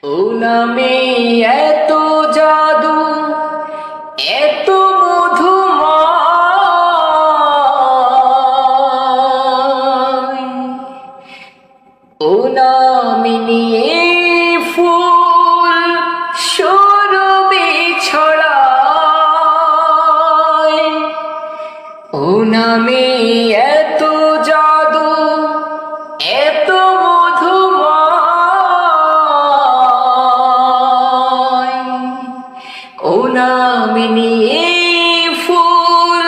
ও নামে এত জাদু, এত মধুময়, ও নামে নিয়ে ফুল সরবে ছড়ায়, ও নামে এত জাদু, এত মধুময়, ও নামে নিয়ে ফুল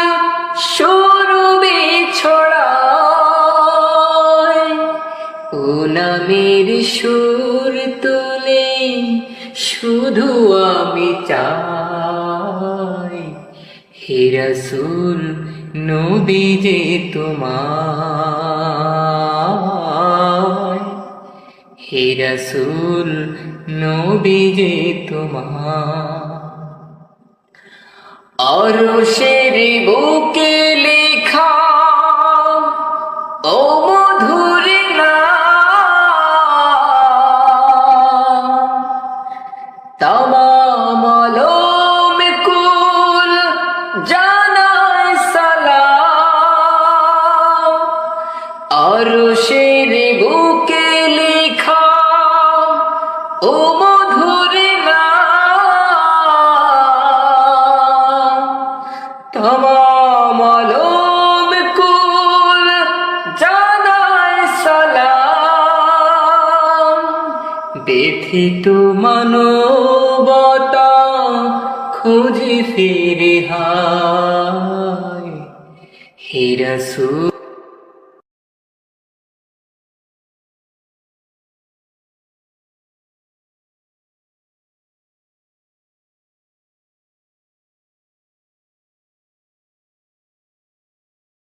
সরবে ছড়ায়, ও নামের সুর তুলে শুধু আমি চাই, হে রাসূল নবী যে তোমায়, হে রাসূল নবী যে তোমায়। আরশের বুকে লেখা ও মধুর নাম, তামাম আলম কুল জানায় সালাম। আরশের বুকে লেখা ও মধুর নাম, তামাম আলম কুল জানায় সালাম। ব্যথিত মানবতা খোঁজে ফিরে হায়, হে রাসূল